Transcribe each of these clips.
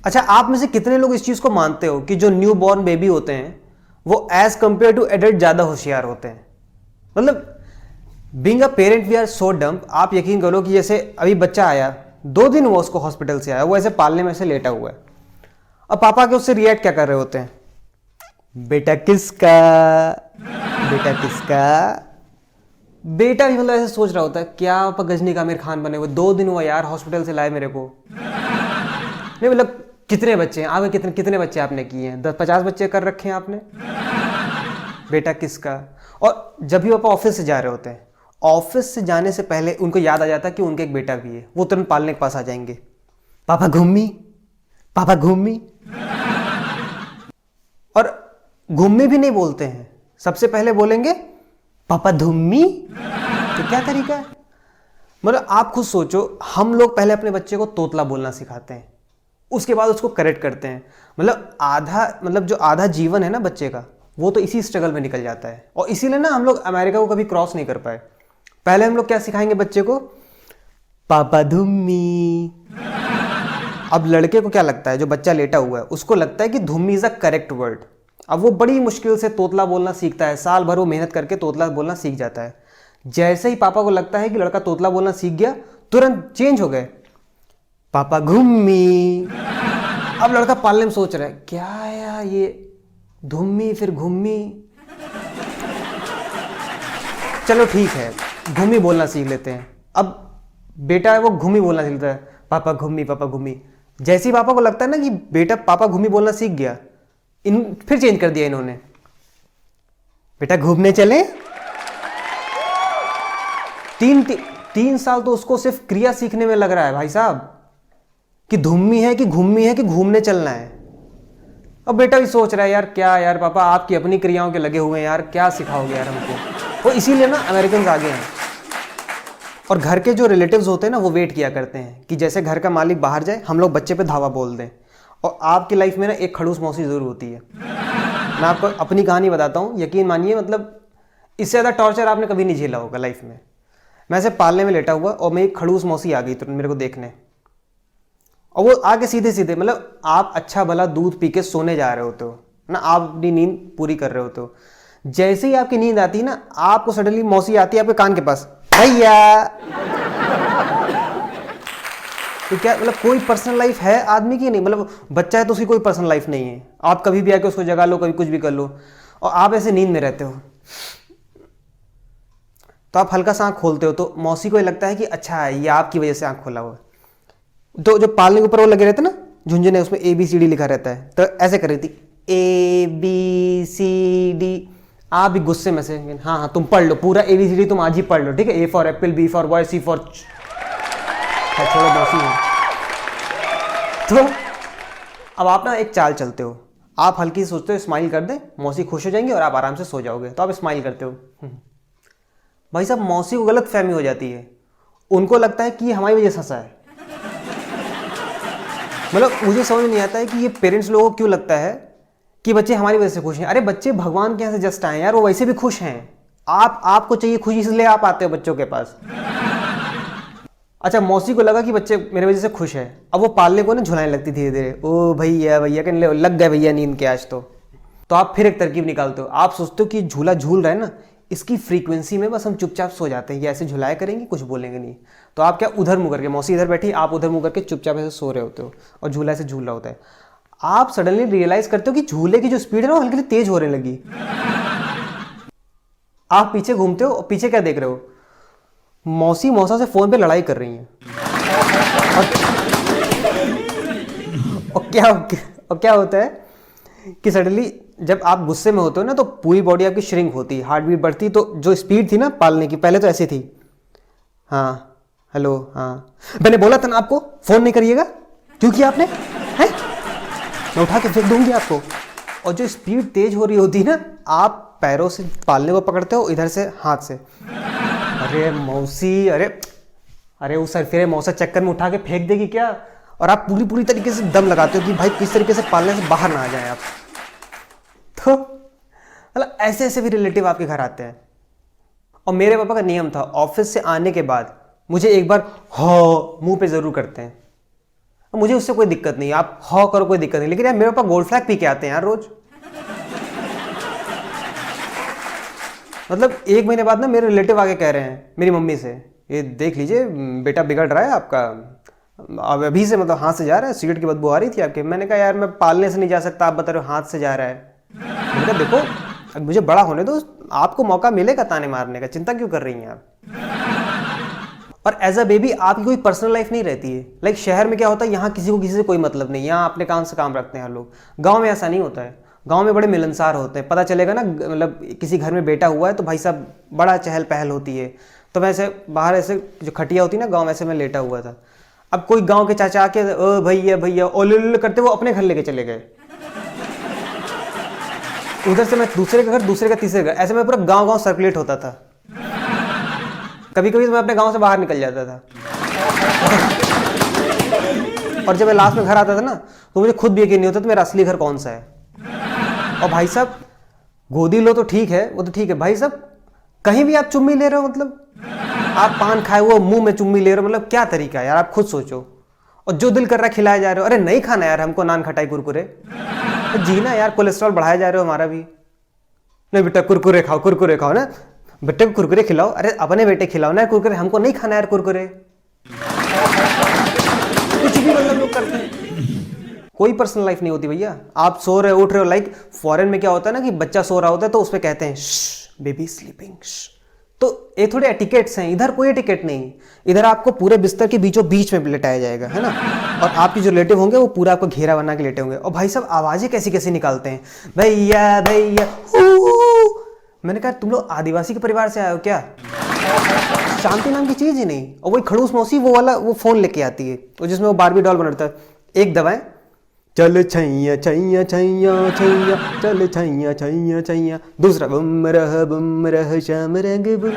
अच्छा, आप में से कितने लोग इस चीज को मानते हो कि जो न्यू बॉर्न बेबी होते हैं वो एज कंपेयर टू एडल्ट ज्यादा होशियार होते हैं? मतलब being a parent we are so dumb. आप यकीन करो कि जैसे अभी बच्चा आया, 2 दिन हुआ उसको हॉस्पिटल से आया, वो ऐसे पालने में से लेटा हुआ है। अब पापा के उससे रिएक्ट क्या कर रहे होते हैं? बेटा किसका, बेटा किसका। बेटा भी मतलब ऐसे सोच रहा होता है क्या पापा गजनी का आमिर खान बने हुए, 2 दिन हुआ यार हॉस्पिटल से लाए मेरे को। नहीं मतलब कितने बच्चे हैं आपके, कितने कितने बच्चे आपने किए हैं? 10-50 बच्चे कर रखे हैं आपने। बेटा किसका। और जब भी पापा ऑफिस से जा रहे होते हैं, ऑफिस से जाने से पहले उनको याद आ जाता है कि उनका एक बेटा भी है, वो तुरंत पालने के पास आ जाएंगे। पापा घूमी, पापा घूमी। और घूमी भी नहीं बोलते हैं, सबसे पहले बोलेंगे पापा धुम्मी। तो क्या तरीका है? मतलब आप खुद सोचो, हम लोग पहले अपने बच्चे को तोतला बोलना सिखाते हैं, उसके बाद उसको करेक्ट करते हैं। मतलब जो आधा जीवन है ना बच्चे का, वो तो इसी स्ट्रगल में निकल जाता है। और इसीलिए ना हम लोग अमेरिका को कभी क्रॉस नहीं कर पाए। पहले हम लोग क्या सिखाएंगे बच्चे को? पापा धुम्मी। अब लड़के को क्या लगता है, जो बच्चा लेटा हुआ है उसको लगता है कि धुम्मी इज अ करेक्ट वर्ड। अब वो बड़ी मुश्किल से तोतला बोलना सीखता है, साल भर वो मेहनत करके तोतला बोलना सीख जाता है। जैसे ही पापा को लगता है कि लड़का तोतला बोलना सीख गया, तुरंत चेंज हो गए, पापा घुम्मी। अब लड़का पालने में सोच रहा है क्या है यार ये, धुम्मी फिर घुम्मी। चलो ठीक है, घुम्मी बोलना सीख लेते हैं। अब बेटा है वो घुम्मी बोलना सीखता है, पापा घुम्मी, पापा घुम्मी। जैसे ही पापा को लगता है ना कि बेटा पापा घुम्मी बोलना सीख गया, फिर चेंज कर दिया इन्होंने, बेटा घूमने चले। 3 साल तो उसको सिर्फ क्रिया सीखने में लग रहा है भाई साहब, कि धुम्मी है कि घुम्मी है कि घूमने चलना है। अब बेटा भी सोच रहा है यार क्या यार पापा आपकी अपनी क्रियाओं के लगे हुए हैं यार, क्या सिखाओगे यार हमको। वो इसीलिए ना अमेरिकन आगे हैं। और घर के जो रिलेटिव्स होते हैं ना, वो वेट किया करते हैं कि जैसे घर का मालिक बाहर जाए, हम लोग बच्चे पे धावा बोल दें। और आपकी लाइफ में ना एक खड़ूस मौसी जरूर होती है। मैं आपको अपनी कहानी बताता हूँ, यकीन मानिए, मतलब इससे ज़्यादा टॉर्चर आपने कभी नहीं झेला होगा लाइफ में। मैं ऐसे पालने में लेटा हुआ और मेरी खड़ूस मौसी आ गई तो मेरे को देखने, और वो आके सीधे सीधे, मतलब आप अच्छा भला दूध पी के सोने जा रहे होते हो ना, आप अपनी नींद पूरी कर रहे होते हो। जैसे ही आपकी नींद आती है ना, आपको सडनली मौसी आती है आपके कान के पास, भैया। तो क्या मतलब कोई पर्सनल लाइफ है आदमी की? नहीं। मतलब बच्चा है तो उसकी कोई पर्सनल लाइफ नहीं है, आप कभी भी आके उसको जगा लो, कभी कुछ भी कर लो, और आप ऐसे नींद में रहते हो। तो आप हल्का सा आँख खोलते हो तो मौसी को ये लगता है कि अच्छा ये आपकी वजह से आँख खोला हुआ है। तो जो पालने के ऊपर वो लगे रहते ना झुंझुने, उसमें ABCD लिखा रहता है, तो ऐसे कर रही थी ABCD। आप भी गुस्से में से, हाँ हाँ तुम पढ़ लो पूरा ABCD, तुम आज ही पढ़ लो, ठीक है? A for Apple, B for boy, C for छोड़ो मौसी है। तो अब आप ना एक चाल चलते हो, आप हल्की सोचते हो स्माइल कर दे, मौसी खुश हो जाएंगी और आप आराम से सो जाओगे, तो आप स्माइल करते हो। भाई साहब मौसी को गलत फहमी हो जाती है, उनको लगता है कि ये हमारी वजह से हंसा है। मतलब मुझे समझ नहीं आता है कि ये पेरेंट्स लोगों को क्यों लगता है कि बच्चे हमारी वजह से खुश हैं। अरे बच्चे भगवान के यहाँ से जस्ट आए यार, वो वैसे भी खुश हैं। आपको चाहिए खुशी, इसलिए आप आते हो बच्चों के पास। अच्छा, मौसी को लगा कि बच्चे मेरे वजह से खुश है, अब वो पालने को ना झुलाने लगती धीरे धीरे, ओ भैया भैया कहने लग गए भैया नींद के आज तो आप फिर एक तरकीब निकालते हो। आप सोचते हो कि झूला झूल रहा है ना, इसकी फ्रीक्वेंसी में बस हम चुपचाप सो जाते हैं, ये ऐसे झुलाया करेंगे, कुछ बोलेंगे नहीं। तो आप क्या उधर मुँह करके, मौसी इधर बैठी, आप उधर मुँह करके चुपचाप ऐसे सो रहे होते हो और झूला ऐसे झूल रहा होता है। आप सडनली रियलाइज करते हो कि झूले की जो स्पीड है ना वो हल्की तेज होने लगी। आप पीछे घूमते हो और पीछे क्या देख रहे हो? मौसी मौसा से फोन पे लड़ाई कर रही हैं। और क्या होता है कि सडनली जब आप गुस्से में होते हो ना, तो पूरी बॉडी आपकी श्रिंक होती है, हार्ट बीट बढ़ती। तो जो स्पीड थी ना पालने की, पहले तो ऐसी थी, हाँ हेलो हाँ, मैंने बोला था ना आपको फोन नहीं करिएगा, क्यों किया आपने? हैं? मैं उठा के फेंक दूंगी आपको। और जो स्पीड तेज हो रही होती है ना, आप पैरों से पालने को पकड़ते हो, इधर से हाथ से, अरे मौसी, अरे उस सरफिरे मौसा चक्कर में उठा के फेंक देगी क्या? और आप पूरी तरीके से दम लगाते हो कि भाई किस तरीके से पालने से बाहर ना आ जाए आप। तो मतलब ऐसे भी रिलेटिव आपके घर आते हैं। और मेरे पापा का नियम था, ऑफिस से आने के बाद मुझे एक बार हो मुंह पे जरूर करते हैं। मुझे उससे कोई दिक्कत नहीं, आप हॉ करो कोई दिक्कत नहीं, लेकिन यार मेरे पापा गोल्ड फ्लैग पी के आते हैं यार रोज। मतलब 1 महीने बाद ना मेरे रिलेटिव आके कह रहे हैं मेरी मम्मी से, ये देख लीजिए बेटा बिगड़ रहा है आपका, अब अभी से मतलब हाथ से जा रहा है, सिगरेट की बदबू आ रही थी आपके। मैंने कहा यार मैं पालने से नहीं जा सकता, आप बता रहे हो हाथ से जा रहा है। मैंने कहा देखो अब मुझे बड़ा होने दो, आपको मौका मिलेगा ताने मारने का, चिंता क्यों कर रही हैं आप। और एज अ बेबी आपकी कोई पर्सनल लाइफ नहीं रहती है। लाइक शहर में क्या होता है, यहाँ किसी को किसी से कोई मतलब नहीं, यहाँ अपने काम से काम रखते हैं लोग। गाँव में ऐसा नहीं होता है, गांव में बड़े मिलनसार होते हैं। पता चलेगा ना मतलब किसी घर में बेटा हुआ है तो भाई साहब बड़ा चहल पहल होती है। तो मैं ऐसे बाहर ऐसे जो खटिया होती है ना गांव, वैसे मैं लेटा हुआ था। अब कोई गांव के चाचा आके ओ भैया भैया ओले करते वो अपने घर लेके चले गए। उधर से मैं दूसरे का घर, दूसरे का तीसरे घर, ऐसे मैं पूरा गांव गांव सर्कुलेट होता था। कभी कभी तो मैं अपने गांव से बाहर निकल जाता था। और जब मैं लास्ट में घर आता था ना तो मुझे खुद भी यकीन नहीं होता था मेरा असली घर कौन सा है। और भाई साहब गोदी लो तो ठीक है, वो तो ठीक है भाई साहब, कहीं भी आप चुम्मी ले रहे हो, मतलब आप पान खाए हुए मुंह में चुम्मी ले रहे हो, मतलब क्या तरीका है यार, आप खुद सोचो। और जो दिल कर रहा है खिलाया जा रहे हो, अरे नहीं खाना यार हमको नान खटाई कुरकुरे, तो जीना यार, कोलेस्ट्रॉल बढ़ाया जा रहे हो हमारा भी। नहीं बेटा कुरकुरे खाओ, कुरकुरे खाओ ना, बेटे को कुरकुरे खिलाओ, अरे अपने बेटे खिलाओ ना कुरकुरे, हमको नहीं खाना यार कुरकुरे। कुछ भी मतलब लोग करते हैं, कोई पर्सनल लाइफ नहीं होती भैया। आप सो रहे हो उठ रहे हो, लाइक फॉरेन में क्या होता है ना कि बच्चा सो रहा होता है तो उस पर कहते हैं बेबी स्लीपिंग, तो ये थोड़े एटिकेट्स हैं। इधर कोई एटिकेट नहीं, इधर आपको पूरे बिस्तर के बीचों बीच में लेटाया जाएगा, है ना। और आपके जो रिलेटिव होंगे वो पूरा आपको घेरा बना के लेटे होंगे। और भाई साहब आवाजें कैसी कैसी निकालते हैं, भैया भैया। मैंने कहा तुम लोग आदिवासी के परिवार से आए हो क्या, शांति नाम की चीज ही नहीं। और वही खड़ूस मौसी वो वाला वो फोन लेके आती है, तो जिसमें वो बारबी डॉल बनाता है, एक दबाएं चल छैया छैया छैया छैया चल छैया छैया छैया, दूसरा बुम रह श्याम रंग बुम।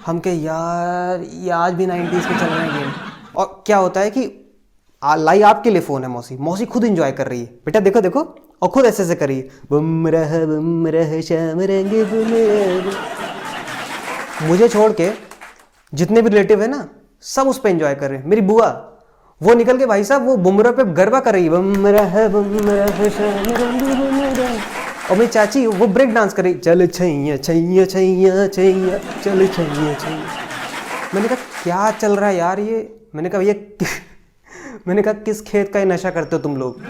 हम के यार ये आज भी 90s के चल रहे हैं गेम। और क्या होता है कि लाई आपके लिए फोन है, मौसी खुद एंजॉय कर रही है, बेटा देखो देखो, और खुद ऐसे करी बुम रह श्याम रंग बुम। मुझे छोड़ के जितने भी रिलेटिव है ना सब उस पर एंजॉय कर रहे हैं। मेरी बुआ वो निकल के भाई साहब वो बुमरा पे गरबा कर रही है, और मेरी चाची वो ब्रेक डांस कर रही, चल छैया छैया छैया छैया चल छैया छैया। मैंने कहा क्या चल रहा है यार ये। मैंने कहा भैया मैंने कहा किस खेत का ये नशा करते हो तुम लोग।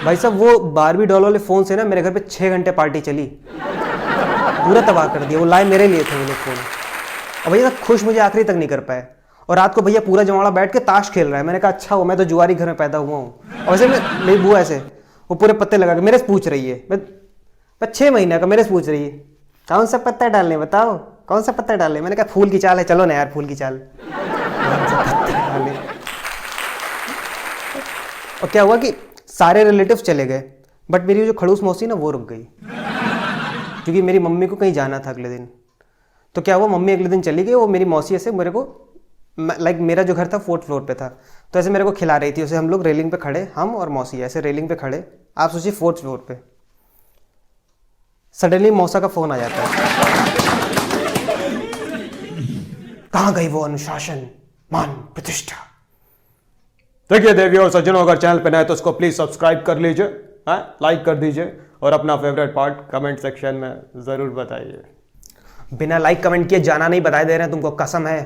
भाई साहब वो बारबी डॉल वाले फोन से ना मेरे घर पे 6 घंटे पार्टी चली, पूरा तबाह कर दिया। वो लाए मेरे लिए थे वो लोग फोन, और भैया खुश मुझे आखिरी तक नहीं कर पाए। और रात को भैया पूरा जमाड़ा बैठ के ताश खेल रहा है। मैंने कहा अच्छा हो मैं तो जुआरी घर में पैदा हुआ हूँ। और वैसे मेरी बुआ ऐसे वो पूरे पत्ते लगा के मेरे से पूछ रही है, मैं 6 महीने का, मेरे से पूछ रही है कौन सा पत्ता डालने, बताओ कौन सा पत्ता डालने। मैंने कहा फूल की चाल है, चलो ना यार फूल की चाल। और क्या हुआ कि सारे रिलेटिव्स चले गए, बट मेरी जो खड़ूस मौसी ना वो रुक गई, क्योंकि मेरी मम्मी को कहीं जाना था अगले दिन। तो क्या हुआ मम्मी अगले दिन चली गई, वो मेरी मौसी ऐसे मेरे को लाइक मेरा जो घर था 4th फ्लोर पे था, तो ऐसे मेरे को खिला रही थी उसे। हम लोग रेलिंग पे खड़े, हम और मौसी ऐसे रेलिंग पे खड़े, आप सोचिए 4th फ्लोर पे। सडनली मौसा का फोन आ जाता है, कहाँ गई वो अनुशासन मान प्रतिष्ठा। देखिए देवियों और सज्जनों, अगर चैनल पे नए तो उसको प्लीज सब्सक्राइब कर लीजिए, लाइक कर दीजिए, और अपना फेवरेट पार्ट कमेंट सेक्शन में जरूर बताइए। बिना लाइक कमेंट किए जाना नहीं, बताए दे रहे हैं तुमको, कसम है।